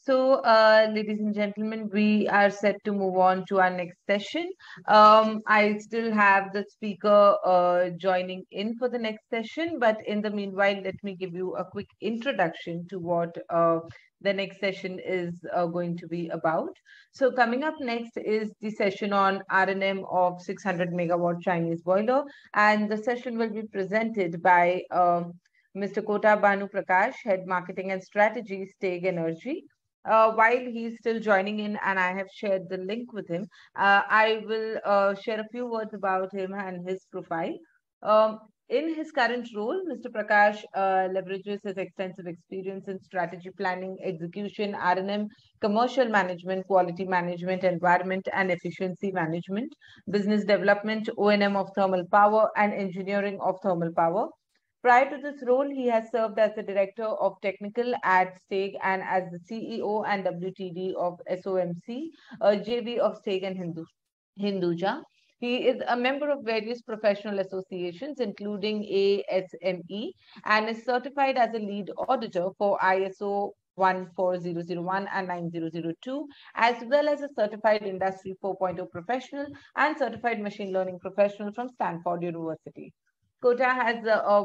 Ladies and gentlemen, we are set to move on to our next session. I still have the speaker joining in for the next session, but in the meanwhile, let me give you a quick introduction to what the next session is going to be about. So coming up next is the session on R&M of 600 megawatt Chinese boiler, and the session will be presented by Mr. Kota Bhanuprakash, Head Marketing and Strategy, Steag Energy. While he's still joining in and I have shared the link with him, I will share a few words about him and his profile. In his current role, Mr. Prakash leverages his extensive experience in strategy planning, execution, R&M, commercial management, quality management, environment and efficiency management, business development, O&M of thermal power, and engineering of thermal power. Prior to this role, he has served as the Director of Technical at Steag and as the CEO and WTD of SOMC, a JV of Steag and Hinduja. He is a member of various professional associations, including ASME, and is certified as a lead auditor for ISO 14001 and 9002, as well as a certified Industry 4.0 professional and certified machine learning professional from Stanford University. Kota has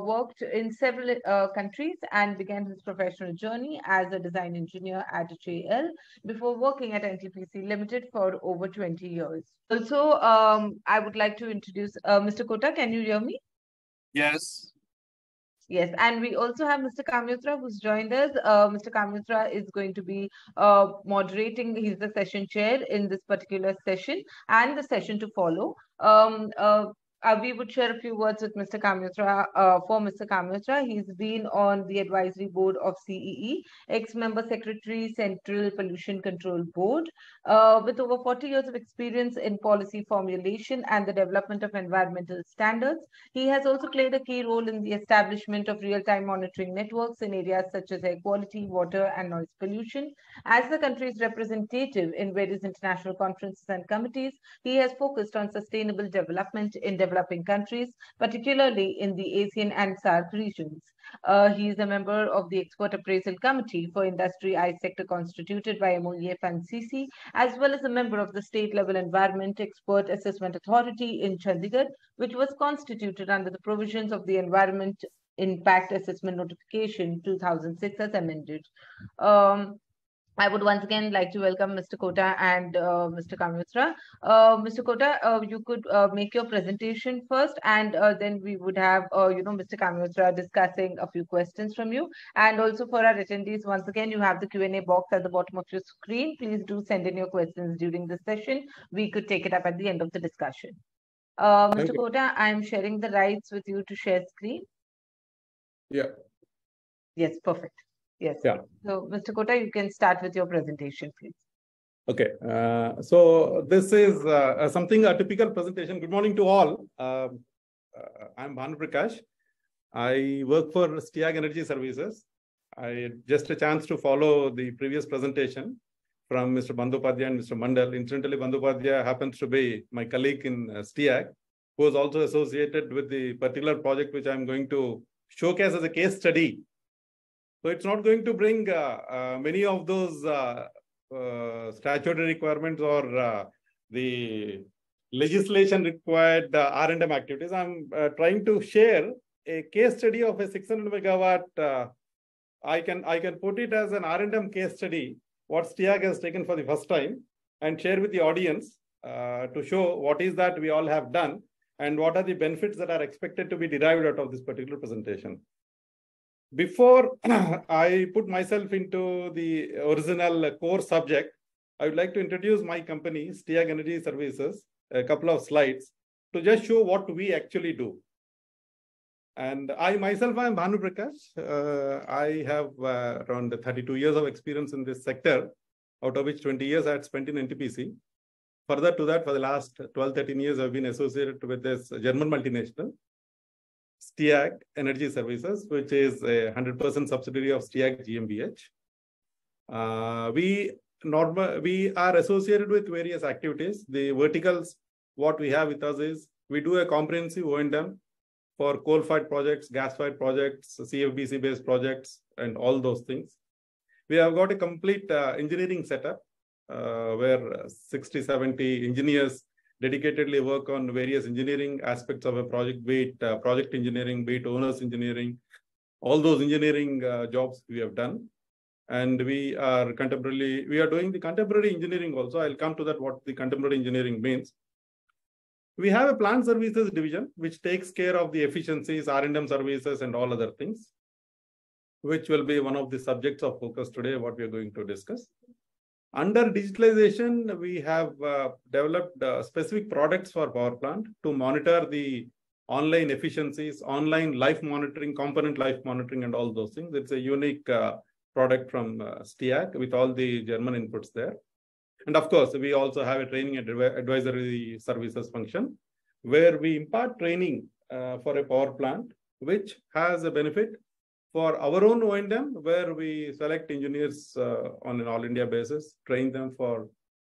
worked in several countries and began his professional journey as a design engineer at HAL before working at NTPC Limited for over 20 years. Also, I would like to introduce Mr. Kota. Can you hear me? Yes. Yes, and we also have Mr. Kamyutra who's joined us. Mr. Kamyutra is going to be moderating. He's the session chair in this particular session and the session to follow. We would share a few words with Mr. Kamyutra. For Mr. Kamyutra, he's been on the advisory board of CEE, ex-member secretary, Central Pollution Control Board, with over 40 years of experience in policy formulation and the development of environmental standards. He has also played a key role in the establishment of real-time monitoring networks in areas such as air quality, water, and noise pollution. As the country's representative in various international conferences and committees, he has focused on sustainable development in developing countries, particularly in the ASEAN and SAARC regions. He is a member of the Expert Appraisal Committee for Industry I sector constituted by MOEF and CC, as well as a member of the state-level Environment Expert Assessment Authority in Chandigarh, which was constituted under the provisions of the Environment Impact Assessment Notification 2006 as amended. I would once again like to welcome Mr. Kota and Mr. Kamyutra. Mr. Kota, you could make your presentation first, and then we would have, Mr. Kamyutra discussing a few questions from you. And also for our attendees, once again, you have the Q&A box at the bottom of your screen. Please do send in your questions during this session. We could take it up at the end of the discussion. Mr. Kota, I'm sharing the rights with you to share screen. Yeah. Yes, perfect. Yes. Yeah. So, Mr. Kota, you can start with your presentation, please. Okay. So this is a typical presentation. Good morning to all. I'm Bhanuprakash. I work for Steag Energy Services. I just a chance to follow the previous presentation from Mr. Bandyopadhyay and Mr. Mandal. Incidentally, Bandyopadhyay happens to be my colleague in Steag, who is also associated with the particular project which I'm going to showcase as a case study. So it's not going to bring many of those statutory requirements or the legislation required R&M activities. I'm trying to share a case study of a 600 megawatt. I can put it as an R&M case study, what Steag has taken for the first time, and share with the audience to show what is that we all have done and what are the benefits that are expected to be derived out of this particular presentation. Before I put myself into the original core subject, I would like to introduce my company, Steag Energy Services, a couple of slides to just show what we actually do. And I myself, I am Bhanuprakash. I have around 32 years of experience in this sector, out of which 20 years I had spent in NTPC. Further to that, for the last 12, 13 years, I've been associated with this German multinational, Steag Energy Services, which is a 100% subsidiary of Steag GmbH. We are associated with various activities. The verticals, what we have with us is, we do a comprehensive O&M for coal-fired projects, gas-fired projects, CFBC-based projects, and all those things. We have got a complete engineering setup where 60, 70 engineers dedicatedly work on various engineering aspects of a project, be it project engineering, be it owners engineering, all those engineering jobs we have done. And we are doing the contemporary engineering also. I'll come to that, what the contemporary engineering means. We have a plant services division, which takes care of the efficiencies, R&M services, and all other things, which will be one of the subjects of focus today, what we are going to discuss. Under digitalization, we have developed specific products for power plant to monitor the online efficiencies, online life monitoring, component life monitoring, and all those things. It's a unique product from Steag with all the German inputs there. And of course, we also have a training and advisory services function where we impart training for a power plant, which has a benefit for our own O&M, where we select engineers on an all India basis, train them for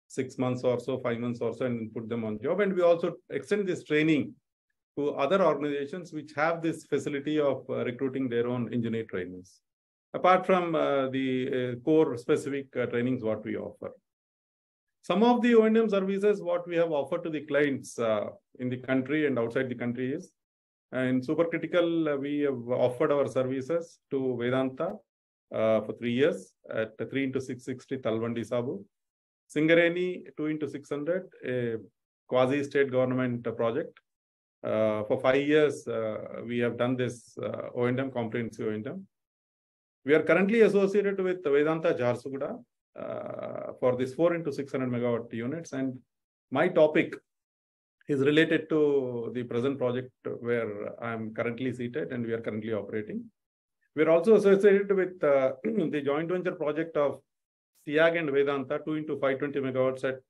6 months or so, 5 months or so, and put them on job. And we also extend this training to other organizations which have this facility of recruiting their own engineer trainees, apart from the core specific trainings what we offer. Some of the O&M services what we have offered to the clients in the country and outside the country is, in supercritical, we have offered our services to Vedanta for 3 years at 3 into 660 Talwandi Sabu. Singareni 2 into 600, a quasi-state government project. For 5 years, we have done this O&M, comprehensive O&M. We are currently associated with Vedanta Jharsuguda for this 4 into 600 megawatt units. And my topic is related to the present project where I am currently seated and we are currently operating. We are also associated with the joint venture project of Steag and Vedanta 2 into 520 megawatts at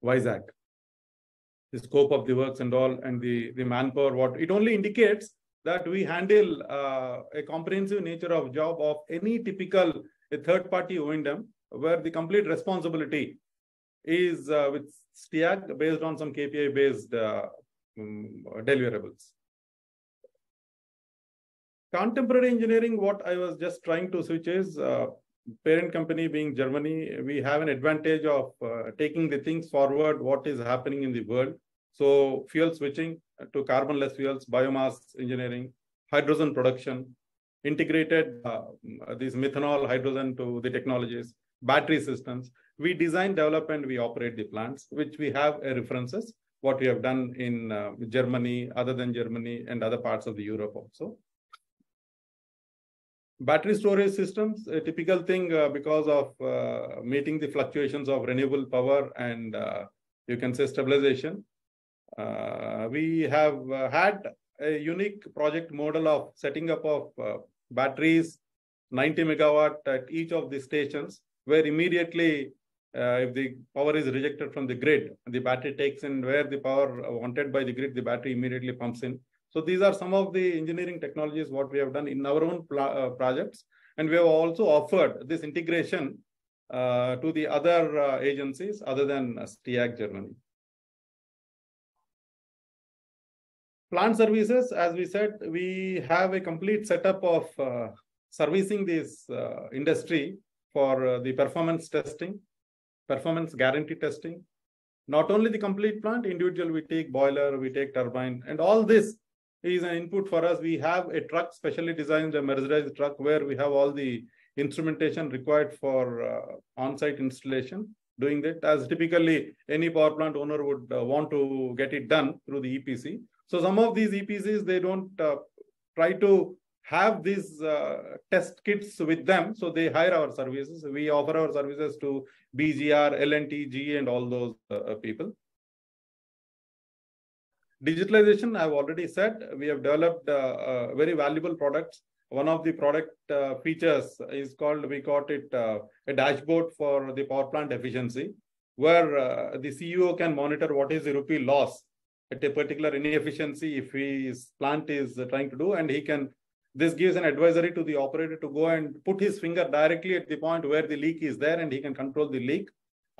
Vizag. The scope of the works and all, and the manpower, what it only indicates that we handle a comprehensive nature of job of any typical third-party O&M, where the complete responsibility is with Steag based on some KPI-based deliverables. Contemporary engineering, what I was just trying to switch is, parent company being Germany, we have an advantage of taking the things forward, what is happening in the world. So fuel switching to carbonless fuels, biomass engineering, hydrogen production, integrated these methanol, hydrogen to the technologies, battery systems. We design, develop, and we operate the plants, which we have references, what we have done in Germany, other than Germany, and other parts of the Europe also. Battery storage systems, a typical thing because of meeting the fluctuations of renewable power and you can say stabilization. We have had a unique project model of setting up of batteries, 90 megawatt at each of the stations, where immediately if the power is rejected from the grid, the battery takes in where the power wanted by the grid, the battery immediately pumps in. So these are some of the engineering technologies what we have done in our own projects. And we have also offered this integration to the other agencies other than Steag Germany. Plant services, as we said, we have a complete setup of servicing this industry for the performance testing, performance guarantee testing. Not only the complete plant, individual, we take boiler, we take turbine, and all this is an input for us. We have a truck specially designed, a Mercedes truck, where we have all the instrumentation required for on-site installation. Doing that, as typically any power plant owner would want to get it done through the EPC. So some of these EPCs, they don't try to have these test kits with them. So they hire our services. We offer our services to BGR, L&T, GE, and all those people. Digitalization, I've already said, we have developed very valuable products. One of the product features is called, we called it a dashboard for the power plant efficiency, where the CEO can monitor what is the rupee loss at a particular inefficiency if his plant is trying to do, and he can, this gives an advisory to the operator to go and put his finger directly at the point where the leak is there, and he can control the leak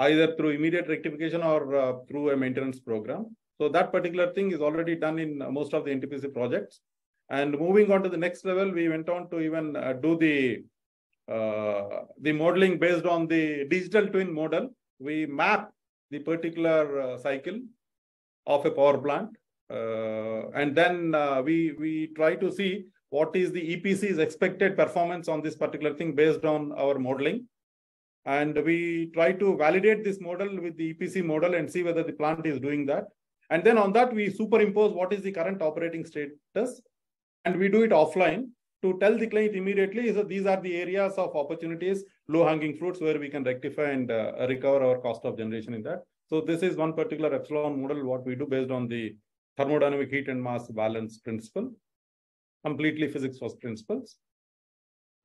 either through immediate rectification or through a maintenance program. So that particular thing is already done in most of the NTPC projects. And moving on to the next level, we went on to even do the the modeling based on the digital twin model. We map the particular cycle of a power plant. And then we try to see what is the EPC's expected performance on this particular thing based on our modeling. And we try to validate this model with the EPC model and see whether the plant is doing that. And then on that, we superimpose what is the current operating status. And we do it offline to tell the client immediately, so these are the areas of opportunities, low-hanging fruits where we can rectify and recover our cost of generation in that. So this is one particular epsilon model, what we do based on the thermodynamic heat and mass balance principle, completely physics first principles.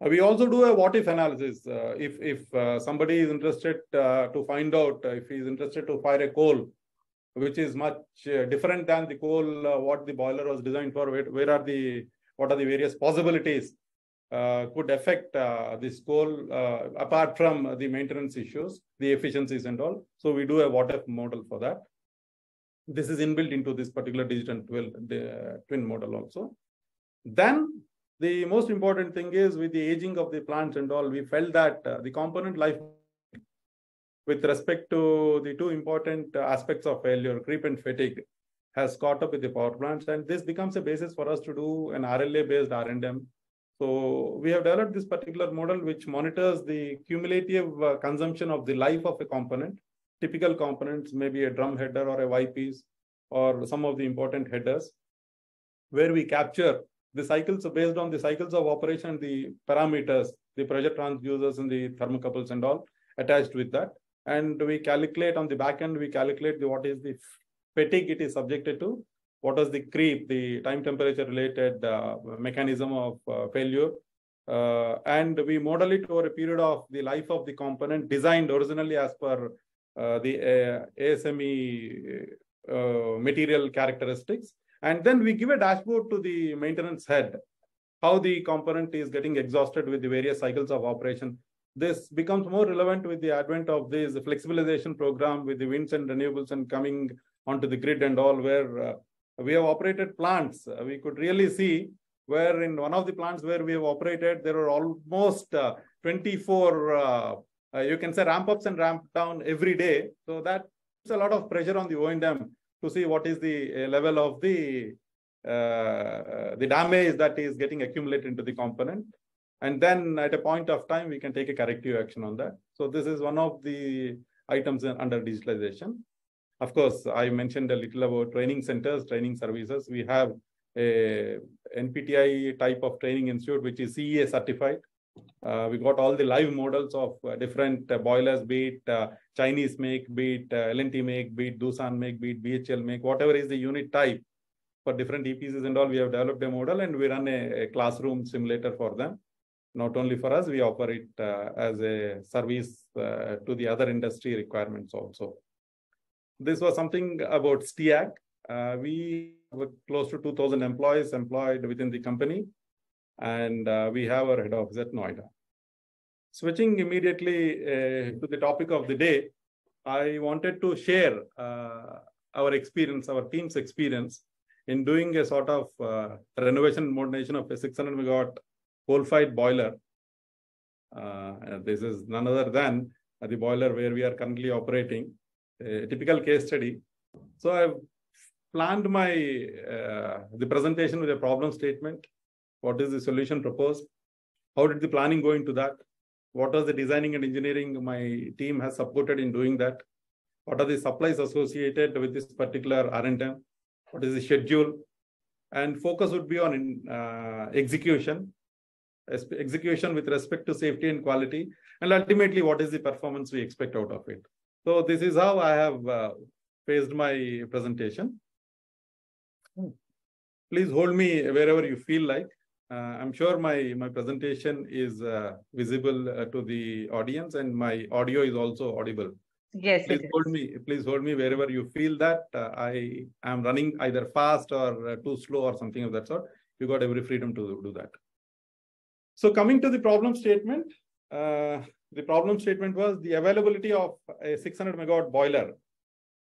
We also do a what if analysis. If somebody is interested to find out if he is interested to fire a coal, which is much different than the coal, what the boiler was designed for, what are the various possibilities could affect this coal, apart from the maintenance issues, the efficiencies and all. So we do a what if model for that. This is inbuilt into this particular digital twin model also. Then the most important thing is, with the aging of the plants and all, we felt that the component life with respect to the two important aspects of failure, creep and fatigue, has caught up with the power plants. And this becomes a basis for us to do an RLA-based R&M. So we have developed this particular model which monitors the cumulative consumption of the life of a component. Typical components, maybe a drum header or a Y-piece or some of the important headers, where we capture the cycles based on the cycles of operation, the parameters, the pressure transducers and the thermocouples and all attached with that. And we calculate on the back end, we calculate what is the fatigue it is subjected to, what is the creep, the time temperature related mechanism of failure. And we model it over a period of the life of the component designed originally as per the ASME material characteristics. And then we give a dashboard to the maintenance head, how the component is getting exhausted with the various cycles of operation. This becomes more relevant with the advent of this flexibilization program with the winds and renewables and coming onto the grid and all, where we have operated plants. We could really see where in one of the plants where we have operated, there are almost 24, you can say, ramp ups and ramp down every day. So that puts a lot of pressure on the O&M to see what is the level of the damage that is getting accumulated into the component. And then at a point of time, we can take a corrective action on that. So this is one of the items under digitalization. Of course, I mentioned a little about training centers, training services. We have a NPTI type of training institute, which is CEA certified. We got all the live models of different boilers, be it Chinese make, be it L&T make, be it Doosan make, be it BHL make, whatever is the unit type for different EPCs and all. We have developed a model and we run a classroom simulator for them. Not only for us, we offer it as a service to the other industry requirements also. This was something about Steag. We have close to 2,000 employees employed within the company, and we have our head office at Noida. Switching immediately to the topic of the day, I wanted to share our experience, our team's experience in doing a sort of renovation and modernization of a 600 megawatt coal-fired boiler. This is none other than the boiler where we are currently operating, a typical case study. So I've planned my the presentation with a problem statement. What is the solution proposed? How did the planning go into that? What was the designing and engineering my team has supported in doing that? What are the supplies associated with this particular R&M? What is the schedule? And focus would be on execution with respect to safety and quality, and ultimately what is the performance we expect out of it. So this is how I have phased my presentation. Please hold me wherever you feel like. I'm sure my presentation is visible to the audience and my audio is also audible. Yes, please hold me wherever you feel that I am running either fast or too slow or something of that sort. You got every freedom to do that. So coming to the problem statement, the problem statement was the availability of a 600 megawatt boiler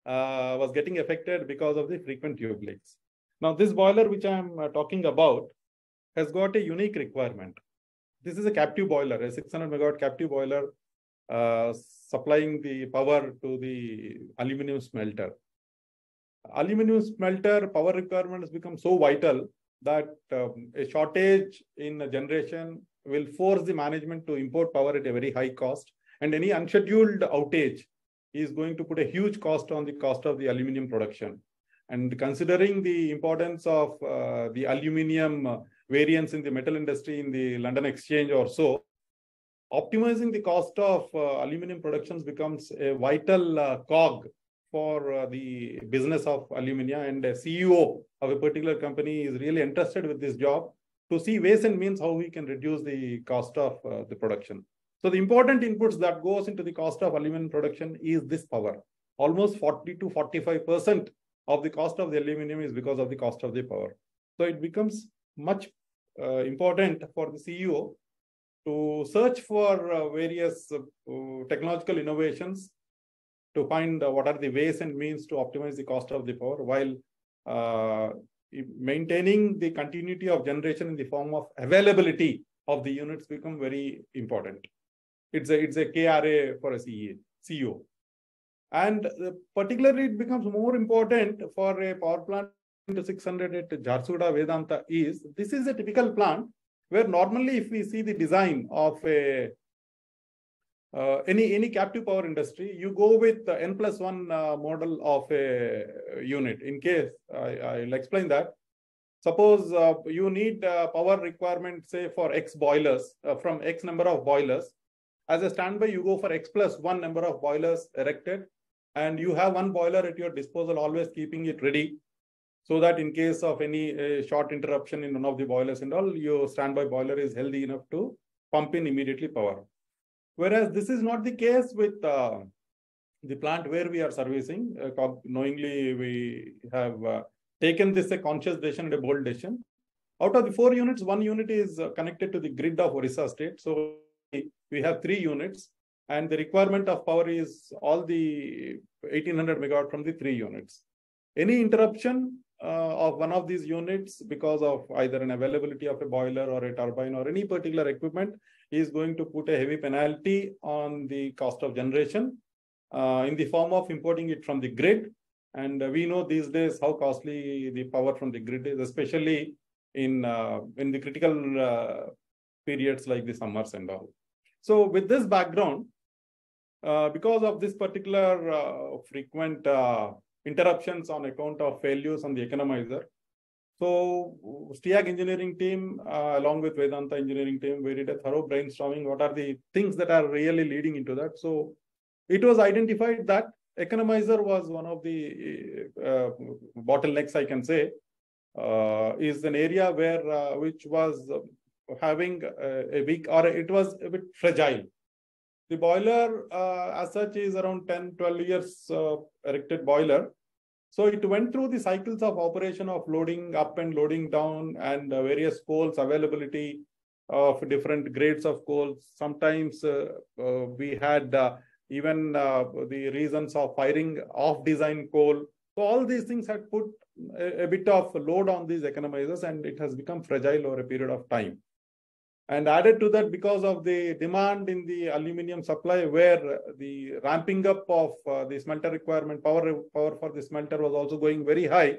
was getting affected because of the frequent tube leaks. Now, this boiler which I'm talking about has got a unique requirement. this is a captive boiler, a 600 megawatt captive boiler supplying the power to the aluminum smelter. Aluminum smelter power requirements become so vital that a shortage in a generation will force the management to import power at a very high cost, and any unscheduled outage is going to put a huge cost on the cost of the aluminum production. And considering the importance of the aluminum variance in the metal industry in the London Exchange or so, optimizing the cost of aluminum productions becomes a vital cog for the business of alumina, and a CEO of a particular company is really interested with this job to see ways and means how we can reduce the cost of the production. So the important inputs that goes into the cost of aluminum production is this power. Almost 40 to 45% of the cost of the aluminum is because of the cost of the power. So it becomes much important for the CEO to search for various technological innovations to find what are the ways and means to optimize the cost of the power while maintaining the continuity of generation in the form of availability of the units become very important. It's a KRA for a CEO. And particularly it becomes more important for a power plant to 600 at Jharsuguda Vedanta is, this is a typical plant where normally if we see the design of a any captive power industry, you go with the N+1 model of a unit. In case, I'll explain that. Suppose you need power requirement, say for X boilers, from X number of boilers. As a standby, you go for X+1 number of boilers erected, and you have one boiler at your disposal, always keeping it ready, so that in case of any short interruption in one of the boilers and all, your standby boiler is healthy enough to pump in immediately power. Whereas this is not the case with the plant where we are servicing. Knowingly, we have taken this a conscious decision and a bold decision. Out of the 4 units, 1 unit is connected to the grid of Orissa state. So we have 3 units, and the requirement of power is all the 1800 megawatt from the 3 units. Any interruption of one of these units because of either an availability of a boiler or a turbine or any particular equipment is going to put a heavy penalty on the cost of generation in the form of importing it from the grid. And we know these days how costly the power from the grid is, especially in the critical periods like the summers and all. So with this background, because of this particular frequent interruptions on account of failures on the economizer, so Steag engineering team, along with Vedanta engineering team, we did a thorough brainstorming. What are the things that are really leading into that? So it was identified that economizer was one of the bottlenecks, I can say, is an area where which was having a weak, or it was a bit fragile. The boiler as such is around 10-12 years erected boiler. So it went through the cycles of operation of loading up and loading down, and various coals, availability of different grades of coals. Sometimes we had even the reasons of firing off design coal. So all these things had put a bit of load on these economizers, and it has become fragile over a period of time. And added to that, because of the demand in the aluminium supply, where the ramping up of the smelter requirement, power for the smelter was also going very high,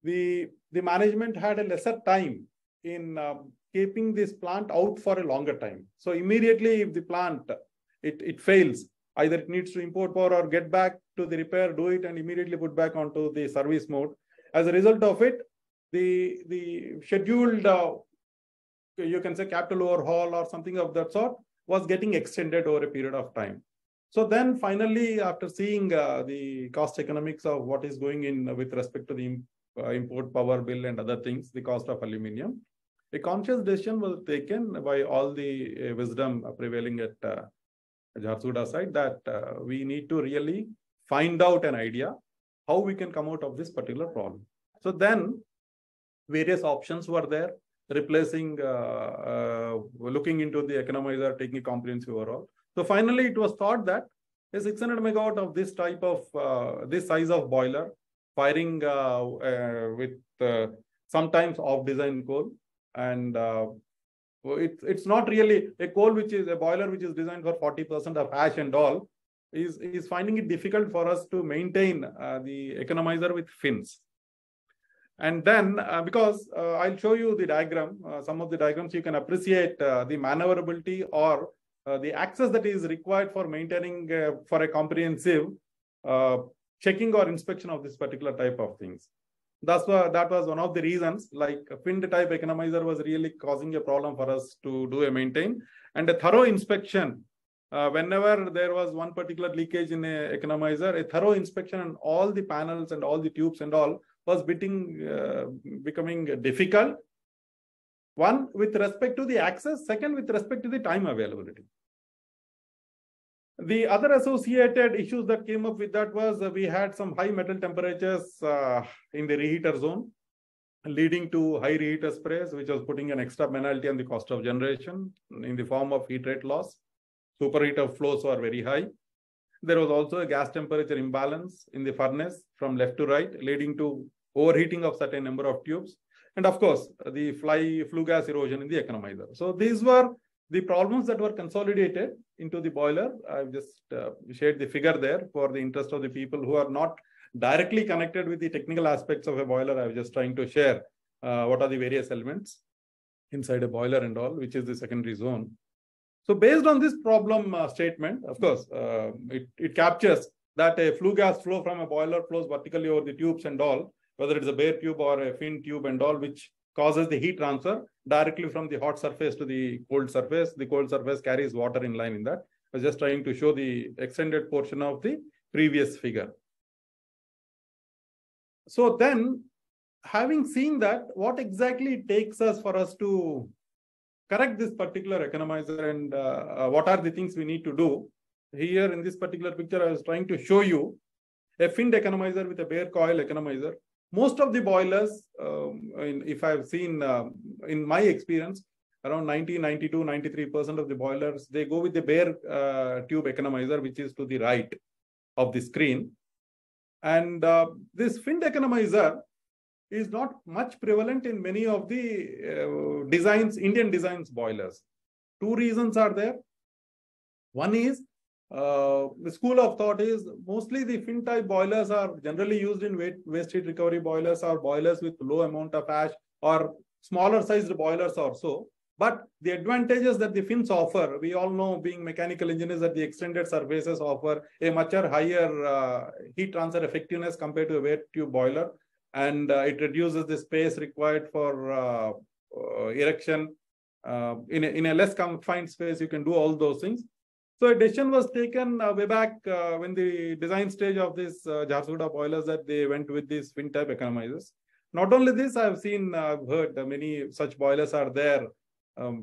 the management had a lesser time in keeping this plant out for a longer time. So immediately if the plant, it fails, either it needs to import power or get back to the repair, do it and immediately put back onto the service mode. As a result of it, the scheduled you can say capital overhaul or something of that sort was getting extended over a period of time. So then finally, after seeing the cost economics of what is going in with respect to the import power bill and other things, the cost of aluminium, a conscious decision was taken by all the wisdom prevailing at Jharsuguda side that we need to really find out an idea how we can come out of this particular problem. So then various options were there, replacing, looking into the economizer, taking a comprehensive overall. So finally, it was thought that a 600 megawatt of this type of, this size of boiler, firing with sometimes off design coal, and It's not really a coal, which is a boiler which is designed for 40% of ash and all, is finding it difficult for us to maintain the economizer with fins. And then, because I'll show you the diagram, some of the diagrams, you can appreciate the maneuverability or the access that is required for maintaining for a comprehensive checking or inspection of this particular type of things. That was one of the reasons, like a fin type economizer was really causing a problem for us to do a maintain. And a thorough inspection, whenever there was one particular leakage in a economizer, a thorough inspection on all the panels and all the tubes and all was becoming difficult. One, with respect to the access. Second, with respect to the time availability. The other associated issues that came up with that was we had some high metal temperatures in the reheater zone, leading to high reheater sprays, which was putting an extra penalty on the cost of generation in the form of heat rate loss. Superheater flows were very high. There was also a gas temperature imbalance in the furnace from left to right, leading to overheating of certain number of tubes. And of course, the flue gas erosion in the economizer. So these were the problems that were consolidated into the boiler. I've just shared the figure there for the interest of the people who are not directly connected with the technical aspects of a boiler. I was just trying to share what are the various elements inside a boiler and all, which is the secondary zone. So based on this problem statement, of course, it captures that a flue gas flow from a boiler flows vertically over the tubes and all, whether it's a bare tube or a fin tube and all, which causes the heat transfer directly from the hot surface to the cold surface. The cold surface carries water in line in that. I was just trying to show the extended portion of the previous figure. So then, having seen that, what exactly it takes us for us to correct this particular economizer, and what are the things we need to do? Here in this particular picture, I was trying to show you a finned economizer with a bare coil economizer. Most of the boilers, if I've seen in my experience, around 90, 92, 93% of the boilers, they go with the bare tube economizer, which is to the right of the screen. And this finned economizer is not much prevalent in many of the designs, Indian designs boilers. Two reasons are there. One is the school of thought is mostly the fin type boilers are generally used in waste heat recovery boilers or boilers with low amount of ash or smaller sized boilers or so. But the advantages that the fins offer, we all know, being mechanical engineers, that the extended surfaces offer a much higher heat transfer effectiveness compared to a wet tube boiler. And it reduces the space required for erection. In a less confined space, you can do all those things. So a decision was taken way back when the design stage of this Jharsuguda boilers that they went with these fin type economizers. Not only this, I've heard many such boilers are there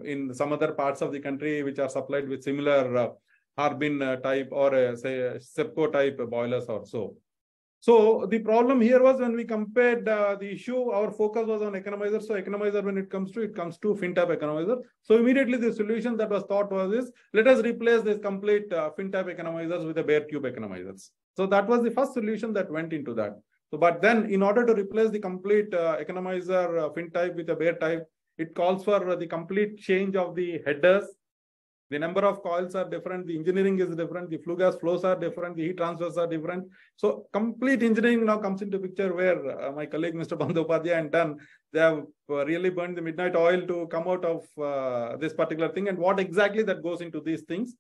in some other parts of the country which are supplied with similar Harbin type or say Sepco type boilers or so. So the problem here was when we compared the issue, our focus was on economizer. So economizer, when it comes to fin type economizer. So immediately the solution that was thought was let us replace this complete fin type economizers with a bare tube economizers. So that was the first solution that went into that. So, but then in order to replace the complete economizer fin type with a bare type, it calls for the complete change of the headers. The number of coils are different. The engineering is different. The flue gas flows are different. The heat transfers are different. So complete engineering now comes into picture where my colleague, Mr. Bandhopadhyay and done, they have really burned the midnight oil to come out of this particular thing. And what exactly that goes into these things,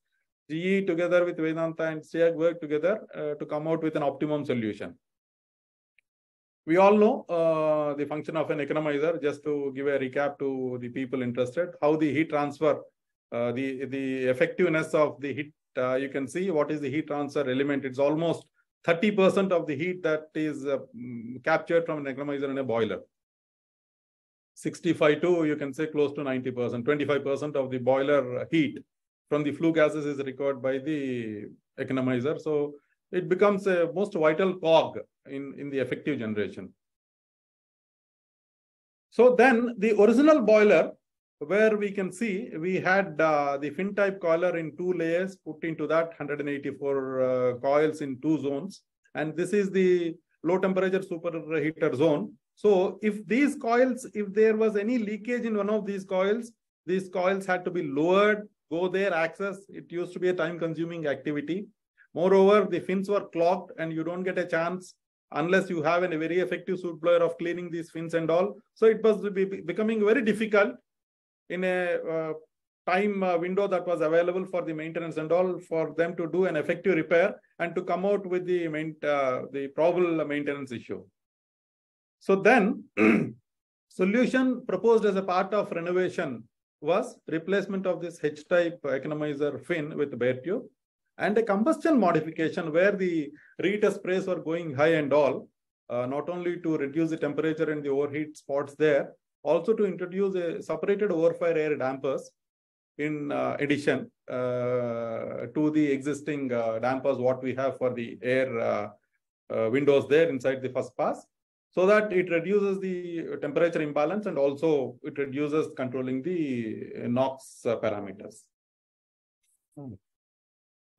GE together with Vedanta and Steag work together to come out with an optimum solution. We all know the function of an economizer. Just to give a recap to the people interested, how the heat transfer, the effectiveness of the heat, you can see what is the heat transfer element. It's almost 30% of the heat that is captured from an economizer in a boiler. 65 to, you can say, close to 90%. 25% of the boiler heat from the flue gases is recovered by the economizer. So it becomes a most vital cog in the effective generation. So then the original boiler, where we can see we had the fin type coiler in 2 layers put into that 184 coils in 2 zones. And this is the low temperature superheater zone. So if these coils, if there was any leakage in one of these coils, these coils had to be lowered, go there, access. It used to be a time-consuming activity. Moreover, the fins were clogged, and you don't get a chance unless you have a very effective soot blower of cleaning these fins and all. So it was becoming very difficult in a time window that was available for the maintenance and all, for them to do an effective repair and to come out with the probable maintenance issue. So then, solution proposed as a part of renovation was replacement of this H-type economizer fin with bare tube, and a combustion modification where the retest sprays were going high and all, not only to reduce the temperature and the overheat spots there, also to introduce a separated overfire air dampers in addition to the existing dampers what we have for the air windows there inside the first pass, so that it reduces the temperature imbalance and also it reduces controlling the NOx parameters.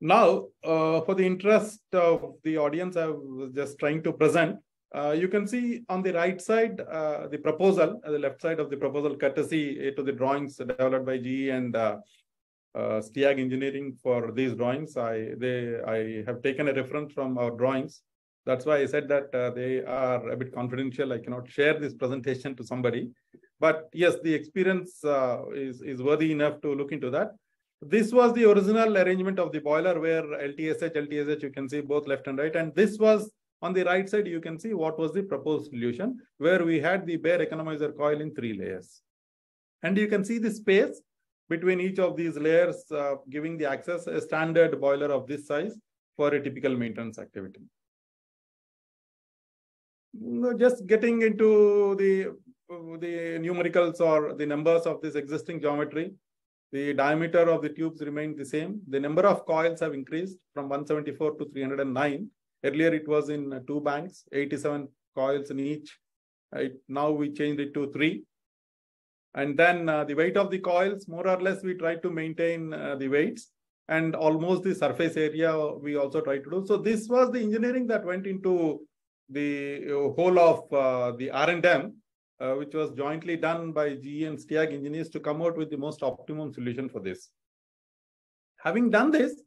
Now, for the interest of the audience, I was just trying to present. You can see on the right side, the proposal, the left side of the proposal, courtesy to the drawings developed by GE and Steag Engineering for these drawings. I have taken a reference from our drawings. That's why I said that they are a bit confidential. I cannot share this presentation to somebody. But yes, the experience is worthy enough to look into that. This was the original arrangement of the boiler where LTSH, you can see both left and right. And this was on the right side, you can see what was the proposed solution, where we had the bare economizer coil in 3 layers. And you can see the space between each of these layers, giving the access a standard boiler of this size for a typical maintenance activity. Just getting into the numericals or the numbers of this existing geometry. The diameter of the tubes remained the same. The number of coils have increased from 174 to 309. Earlier, it was in 2 banks, 87 coils in each. Now we changed it to 3. And then the weight of the coils, more or less, we try to maintain the weights, and almost the surface area we also try to do. So this was the engineering that went into the whole of the R&M, which was jointly done by GE and Steag engineers to come out with the most optimum solution for this. Having done this,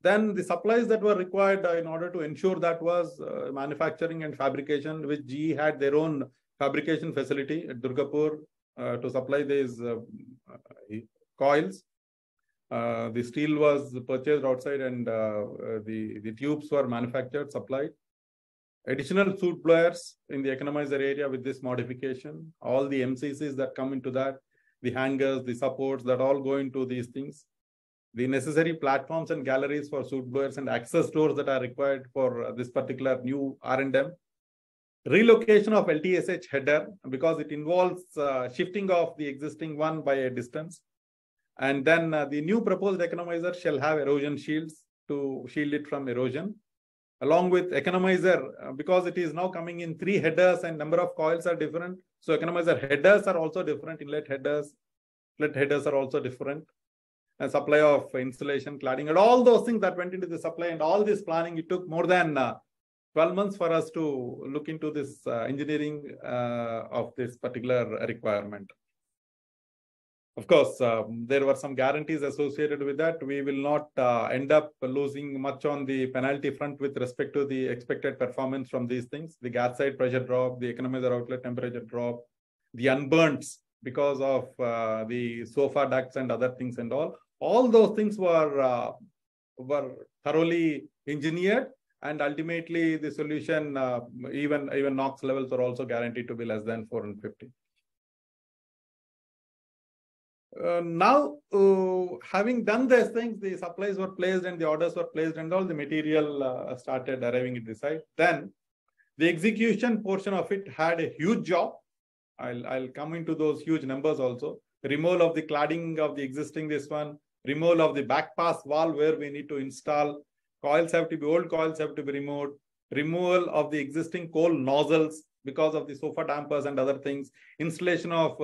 then the supplies that were required in order to ensure that was manufacturing and fabrication, which GE had their own fabrication facility at Durgapur to supply these coils. The steel was purchased outside, and the tubes were manufactured, supplied. Additional soot blowers in the economizer area with this modification. All the MCCs that come into that, the hangers, the supports, that all go into these things. The necessary platforms and galleries for soot blowers and access doors that are required for this particular new R&M. Relocation of LTSH header, because it involves shifting of the existing one by a distance. And then the new proposed economizer shall have erosion shields to shield it from erosion. Along with economizer, because it is now coming in 3 headers and number of coils are different. So economizer headers are also different, inlet headers are also different. And supply of insulation, cladding, and all those things that went into the supply, and all this planning, it took more than 12 months for us to look into this engineering of this particular requirement. Of course, there were some guarantees associated with that. We will not end up losing much on the penalty front with respect to the expected performance from these things. The gas side pressure drop, the economizer outlet temperature drop, the unburns because of the sofa ducts and other things and all those things were thoroughly engineered, and ultimately the solution, even NOx levels are also guaranteed to be less than 450. Now, having done these things, the supplies were placed and the orders were placed and all the material started arriving at the site. Then the execution portion of it had a huge job. I'll come into those huge numbers also. Removal of the cladding of the existing removal of the back pass valve where we need to install. Old coils have to be removed. Removal of the existing coal nozzles because of the sofa dampers and other things. Installation of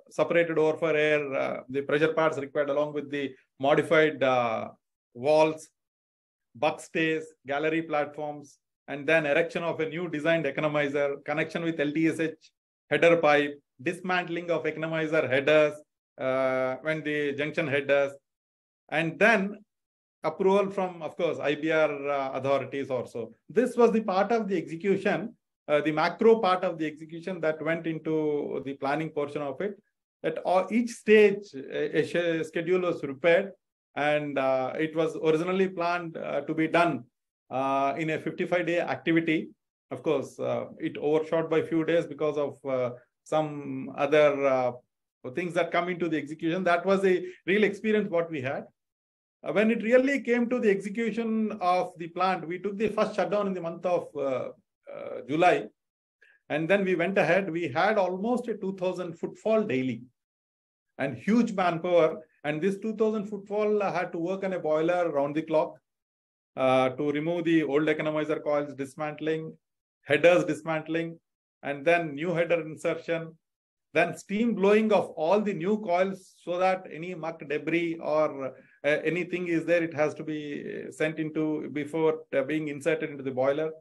separated overfire air, the pressure parts required along with the modified walls, buck stays, gallery platforms, and then erection of a new designed economizer, connection with LTSH header pipe, dismantling of economizer headers, when the junction headers, and then approval from, of course, IBR authorities also. This was the part of the execution, the macro part of the execution that went into the planning portion of it. At each stage, a schedule was prepared, and it was originally planned to be done in a 55-day activity. Of course, it overshot by a few days because of some other things that come into the execution. That was a real experience what we had. When it really came to the execution of the plant, we took the first shutdown in the month of July. And then we went ahead. We had almost a 2,000 footfall daily and huge manpower. And this 2,000 footfall had to work on a boiler round the clock to remove the old economizer coils, dismantling, headers dismantling, and then new header insertion, then steam blowing of all the new coils so that any muck, debris, or anything is there, it has to be sent into before being inserted into the boiler,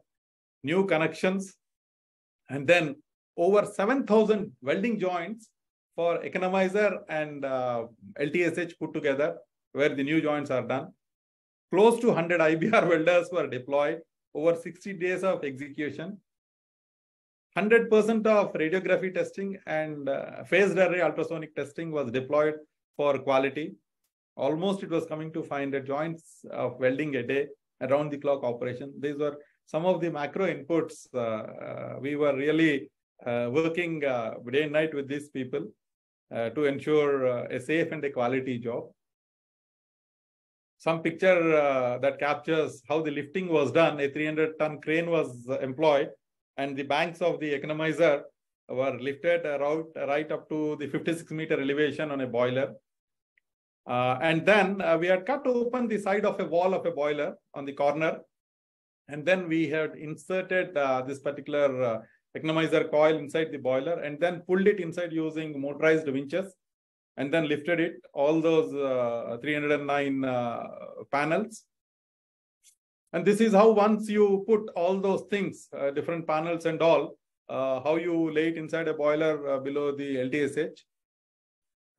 new connections, and then over 7,000 welding joints for economizer and LTSH put together, where the new joints are done. Close to 100 IBR welders were deployed, over 60 days of execution. 100% of radiography testing and phased array ultrasonic testing was deployed for quality. Almost it was coming to 500 joints of welding a day, around the clock operation. These were some of the macro inputs. We were really working day and night with these people to ensure a safe and a quality job. Some picture that captures how the lifting was done. A 300-ton crane was employed, and the banks of the economizer were lifted right up to the 56-meter elevation on a boiler. And then we had cut open the side of a wall of a boiler on the corner. And then we had inserted this particular economizer coil inside the boiler and then pulled it inside using motorized winches and then lifted it, all those 309 panels. And this is how once you put all those things, different panels and all, how you lay it inside a boiler below the LTSH.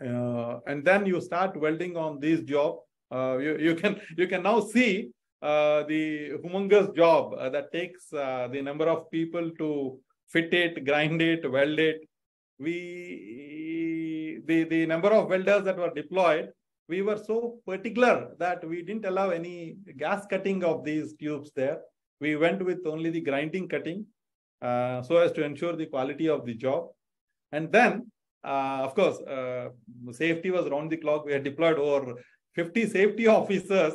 And then you start welding on this job. You can now see the humongous job that takes the number of people to fit it, grind it, weld it. The number of welders that were deployed, we were so particular that we didn't allow any gas cutting of these tubes there. We went with only the grinding cutting so as to ensure the quality of the job. And then, of course, safety was round the clock. We had deployed over 50 safety officers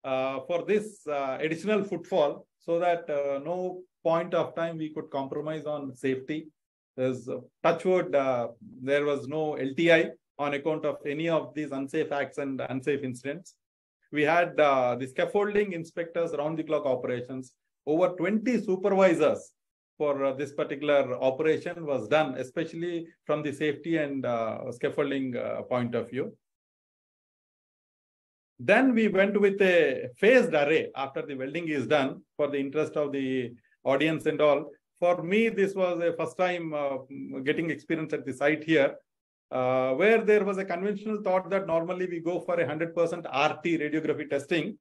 for this additional footfall so that no point of time we could compromise on safety. There's touch wood, there was no LTI on account of any of these unsafe acts and unsafe incidents. We had the scaffolding inspectors around the clock operations. Over 20 supervisors for this particular operation was done, especially from the safety and scaffolding point of view. Then we went with a phased array after the welding is done for the interest of the audience and all. For me, this was a first time getting experience at the site here, where there was a conventional thought that normally we go for a 100% RT radiography testing.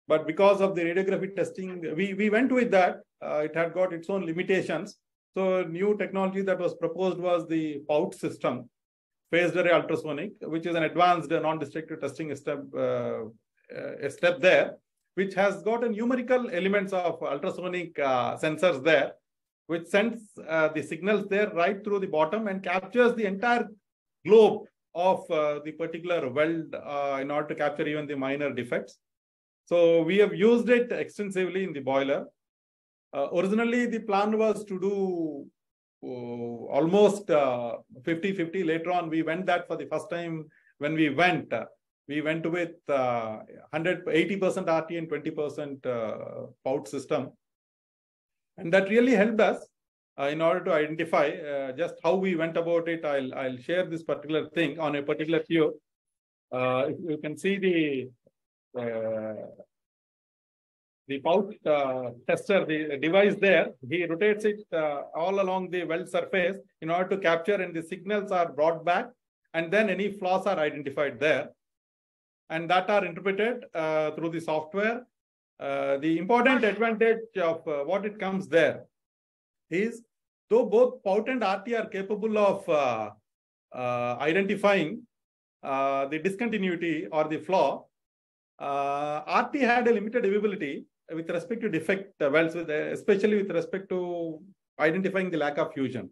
But because of the radiography testing, we went with that. It had got its own limitations. So new technology that was proposed was the POUT system, phased array ultrasonic, which is an advanced non-destructive testing step there, which has got a numerical elements of ultrasonic sensors there, which sends the signals there right through the bottom and captures the entire globe of the particular weld in order to capture even the minor defects. So we have used it extensively in the boiler. Originally, the plan was to do almost 50-50. Later on, we went that for the first time when we went with 80% RT and 20% POUT system. And that really helped us in order to identify just how we went about it. I'll share this particular thing on a particular view. If you can see the pout tester, the device there, he rotates it all along the weld surface in order to capture, and the signals are brought back, and then any flaws are identified there, and that are interpreted through the software. The important advantage of what it comes there is, though both pout and RT are capable of identifying the discontinuity or the flaw, RT had a limited availability with respect to defect welds, especially with respect to identifying the lack of fusion.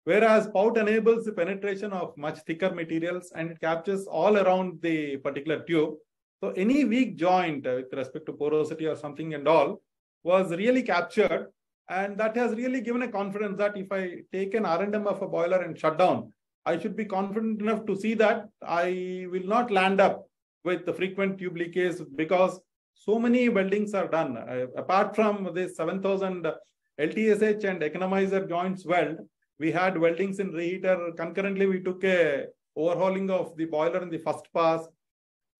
Whereas pout enables the penetration of much thicker materials, and it captures all around the particular tube. So any weak joint with respect to porosity or something and all was really captured. And that has really given a confidence that if I take an R&M of a boiler and shut down, I should be confident enough to see that I will not land up with the frequent tube leakage, because so many weldings are done. Apart from this 7000 LTSH and economizer joints weld, we had weldings in reheater. Concurrently, we took a overhauling of the boiler in the first pass.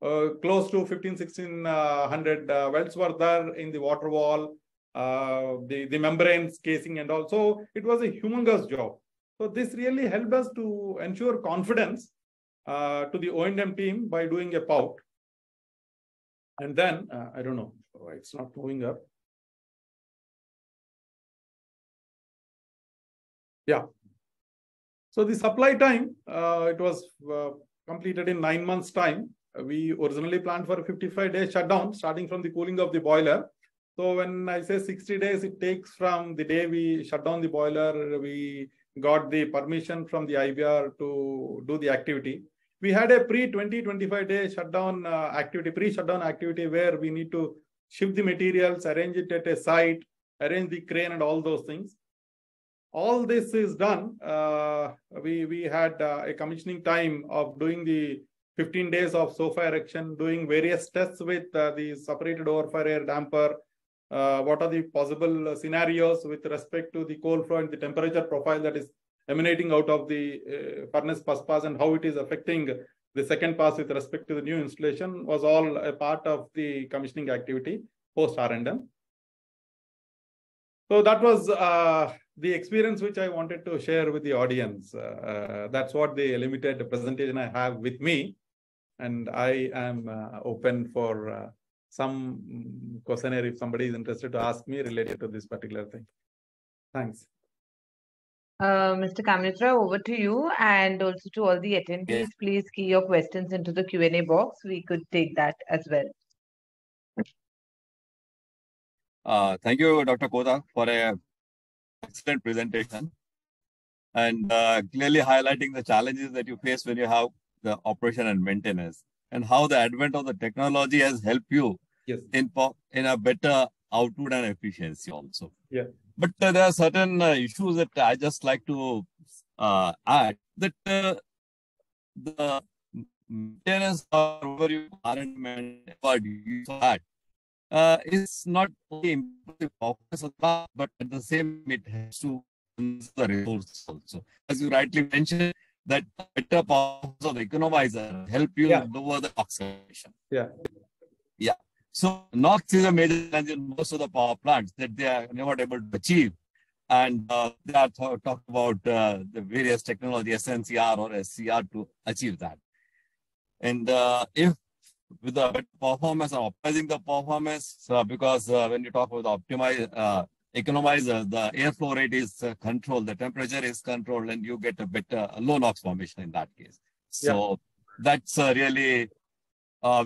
Close to 1600 welds were there in the water wall, the membranes, casing and all. So it was a humongous job. So this really helped us to ensure confidence to the O&M team by doing a pout. And then, I don't know, it's not moving up. Yeah. So the supply time, it was completed in 9 months' time. We originally planned for a 55-day shutdown, starting from the cooling of the boiler. So when I say 60 days, it takes from the day we shut down the boiler, we got the permission from the IBR to do the activity. We had a pre-25-day shutdown activity, pre-shutdown activity, where we need to shift the materials, arrange it at a site, arrange the crane and all those things. All this is done. We had a commissioning time of doing the 15 days of sofa erection, doing various tests with the separated overfire air damper. What are the possible scenarios with respect to the cold flow and the temperature profile that is emanating out of the furnace first pass, and how it is affecting the second pass with respect to the new installation, was all a part of the commissioning activity post R&M. So that was the experience which I wanted to share with the audience. That's what the limited presentation I have with me. And I am open for some questionnaire if somebody is interested to ask me related to this particular thing. Thanks. Mr. Kamitra, over to you, and also to all the attendees, please key your questions into the Q&A box. We could take that as well. Thank you, Dr. Kota, for an excellent presentation, and clearly highlighting the challenges that you face when you have the operation and maintenance, and how the advent of the technology has helped you in a better output and efficiency also. Yeah. But there are certain issues that I just like to add, that the maintenance or whatever you is not only impressive focus of that, but at the same it has to the resource also. As you rightly mentioned, that better performance of the economizer help you lower the oxidation. Yeah. Yeah. So NOx is a major challenge in most of the power plants that they are never able to achieve. And they are talk about the various technology, SNCR or SCR, to achieve that. And if with the better performance or optimizing the performance, because when you talk about optimize economizer, the airflow rate is controlled, the temperature is controlled, and you get a better low NOx formation in that case. So that's really,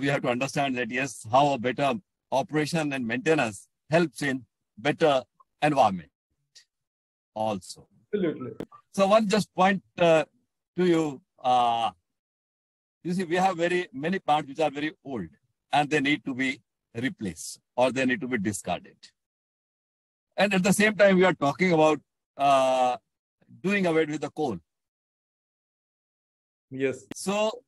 we have to understand that, yes, how a better operation and maintenance helps in better environment also. Absolutely. So one just point to you, you see, we have very many plants which are very old and they need to be replaced or they need to be discarded. And at the same time, we are talking about doing away with the coal. Yes. So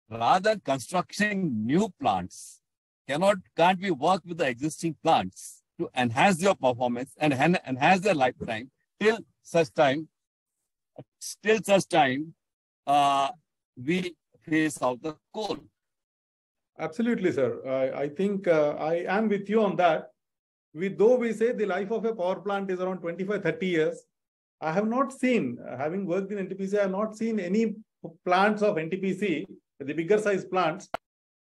rather than constructing new plants, can't we work with the existing plants to enhance their performance and enhance their lifetime till such time we phase out the coal? Absolutely, sir. I think I am with you on that. though we say the life of a power plant is around 25, 30 years, I have not seen, having worked in NTPC, I have not seen any plants of NTPC, the bigger size plants.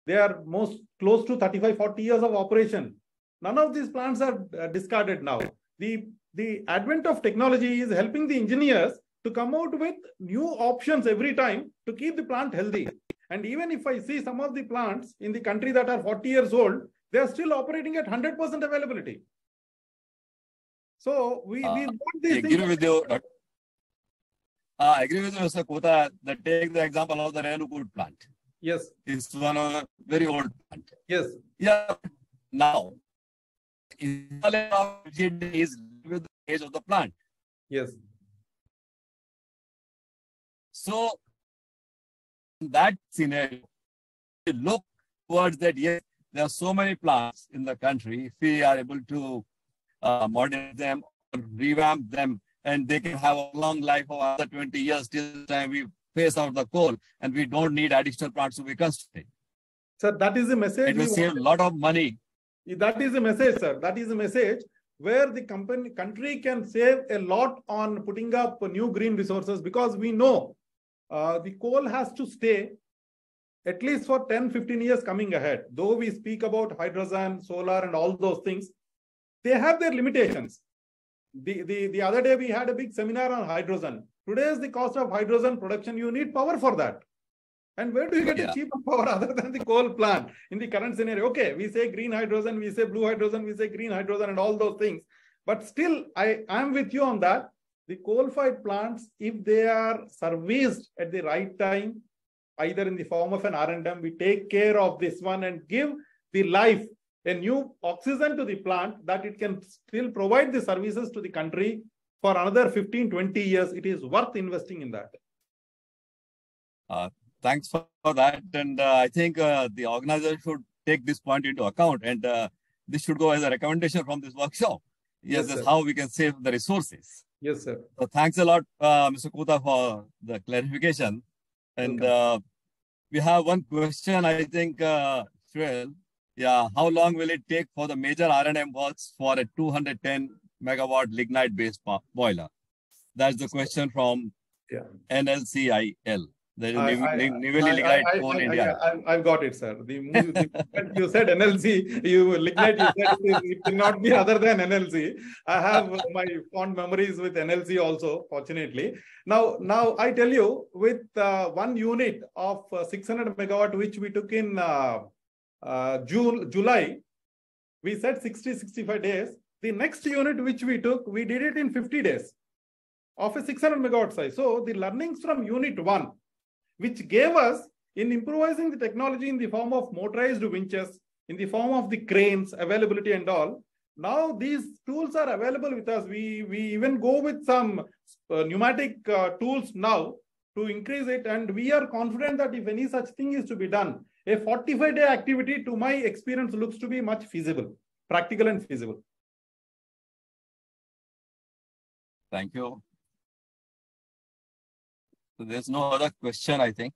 They are most close to 35, 40 years of operation. None of these plants are discarded now. The advent of technology is helping the engineers to come out with new options every time to keep the plant healthy. And even if I see some of the plants in the country that are 40 years old, they are still operating at 100% availability. So we want these I agree with you. I agree with you, Mr. Kota, that take the example of the Renukoot plant. Yes. It's one of a very old plant. Yes. Yeah. Now, is with the age of the plant. Yes. So, in that scenario, we look towards that. Yes, there are so many plants in the country. If we are able to modernize them, or revamp them, and they can have a long life of another 20 years till the time we phase out the coal, and we don't need additional plants to be constructed. Sir, that is the message. It will save a lot of money. That is the message, sir. That is the message where the country can save a lot on putting up new green resources, because we know the coal has to stay at least for 10, 15 years coming ahead. Though we speak about hydrogen, solar, and all those things, they have their limitations. The other day we had a big seminar on hydrogen. Today is the cost of hydrogen production. You need power for that. And where do you get a cheaper power other than the coal plant in the current scenario? Okay, we say green hydrogen, we say blue hydrogen, we say green hydrogen and all those things. But still, I am with you on that. The coal-fired plants, if they are serviced at the right time, either in the form of an R&M, we take care of this one and give the life, a new oxygen to the plant, that it can still provide the services to the country for another 15, 20 years. It is worth investing in that. Thanks for that. And I think the organizer should take this point into account, and this should go as a recommendation from this workshop. Yes, that's how we can save the resources. Yes, sir. So thanks a lot, Mr. Kota, for the clarification. And we have one question, I think, Shreel. Yeah, how long will it take for the major R&M works for a 210 megawatt lignite-based boiler? That's the question from NLCIL. I've got it, sir. When you said NLC, lignite, you said it cannot be other than NLC. I have my fond memories with NLC also, fortunately. Now I tell you, with one unit of 600 megawatt, which we took in July, we said 60-65 days. The next unit which we took, we did it in 50 days of a 600 megawatt size. So the learnings from unit 1, which gave us in improvising the technology in the form of motorized winches, in the form of the cranes, availability and all. Now these tools are available with us. We even go with some pneumatic tools now to increase it. And we are confident that if any such thing is to be done, a 45-day activity, to my experience, looks to be much feasible, practical and feasible. Thank you. So there's no other question, I think.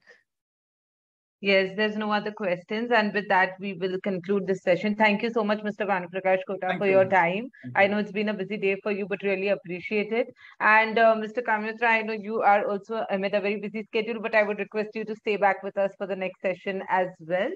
Yes, there's no other questions. And with that, we will conclude this session. Thank you so much, Mr. Bhanuprakash Kota, for your time. I know it's been a busy day for you, but really appreciate it. And Mr. Kamyatra, I know you are also amid a very busy schedule, but I would request you to stay back with us for the next session as well.